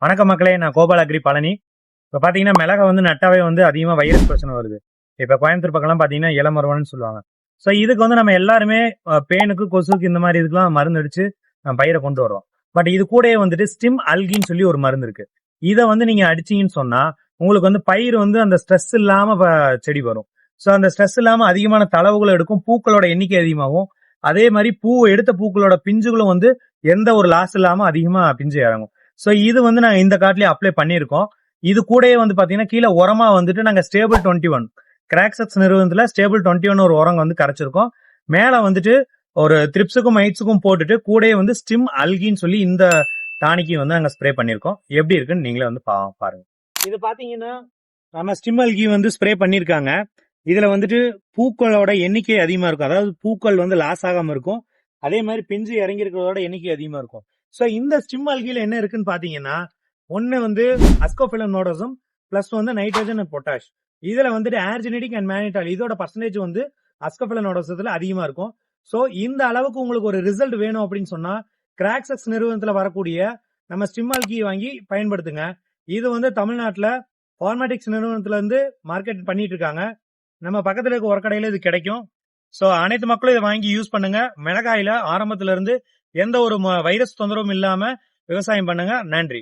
வணக்கம் மக்களே, நான் கோபால் அக்ரி பழனி. இப்ப பாத்தீங்கன்னா மிளகா நட்டாவே அதிகமா வைரஸ் பிரச்சனை வருது. இப்ப கோயம்புத்தூர் பக்கம்லாம் பாத்தீங்கன்னா இளமருவன்னு சொல்லுவாங்க. சோ இதுக்கு நம்ம எல்லாருமே பேனுக்கு, கொசுக்கு இந்த மாதிரி இதுக்கெல்லாம் மருந்து அடிச்சு பயிரை கொண்டு வரோம். பட் இது கூட ஸ்டிம் அல்கின்னு சொல்லி ஒரு மருந்து இருக்கு. இதை நீங்க அடிச்சீங்கன்னு சொன்னா உங்களுக்கு பயிர் அந்த ஸ்ட்ரெஸ் இல்லாம செடி வரும். சோ அந்த ஸ்ட்ரெஸ் இல்லாம அதிகமான தளவுகளை எடுக்கும், பூக்களோட எண்ணிக்கை அதிகமாகும். அதே மாதிரி எடுத்த பூக்களோட பிஞ்சுகளும் எந்த ஒரு லாஸ் இல்லாம அதிகமா பிஞ்சு இறங்கும். சோ இது நாங்க இந்த காட்டிலேயே அப்ளை பண்ணிருக்கோம். இது கூடயே பாத்தீங்கன்னா கீழே உரமா நாங்க ஸ்டேபிள் 21 கிராக்செக்ஸ் நிறுவனத்துல ஸ்டேபிள் 21 ஒரு உரம் கரைச்சிருக்கோம். மேல ஒரு த்ரிப்ஸுக்கும் மைட்ஸுக்கும் போட்டுட்டு கூடயே ஸ்டிம் அல்கின்னு சொல்லி இந்த டானிக்கு நாங்க ஸ்ப்ரே பண்ணிருக்கோம். எப்படி இருக்குன்னு நீங்களே பாருங்க. இது பாத்தீங்கன்னா நம்ம ஸ்டிம் அல்கி ஸ்ப்ரே பண்ணிருக்காங்க. இதுல பூக்களோட எண்ணிக்கை அதிகமா இருக்கும். அதாவது பூக்கள் லாஸ் ஆகாம இருக்கும். அதே மாதிரி பிஞ்சு இறங்கி இருக்கிறதோட எண்ணிக்கை அதிகமா இருக்கும். சோ இந்த ஸ்டிம் அல்கில என்ன இருக்குன்னு பாத்தீங்கன்னா ஒன்னு அஸ்கோபிலம் நோடோசம் பிளஸ் நைட்ரஜன் அண்ட் பொட்டாஷ். இதுல ஆர்ஜெனடிக் அண்ட் மேனிட்டால் இதோட பர்சன்டேஜ் அஸ்கோபிலம் நோடோசத்துல அதிகமா இருக்கும். சோ இந்த அளவுக்கு உங்களுக்கு ஒரு ரிசல்ட் வேணும் அப்படின்னு சொன்னா கிராக்செக்ஸ் நிறுவனத்துல வரக்கூடிய நம்ம ஸ்டிம் அல்கி வாங்கி பயன்படுத்துங்க. இது தமிழ்நாட்டுல ஃபார்மேட்டிக்ஸ் நிறுவனத்துல இருந்து மார்க்கெட் பண்ணிட்டு இருக்காங்க. நம்ம பக்கத்துல இருக்க உரக்கடையில இது கிடைக்கும். சோ அனைத்து மக்களும் இதை வாங்கி யூஸ் பண்ணுங்க. மிளகாயில ஆரம்பத்துல இருந்து எந்த ஒரு வைரஸ் தொந்தரவும் இல்லாம விவசாயம் பண்ணுங்க. நன்றி.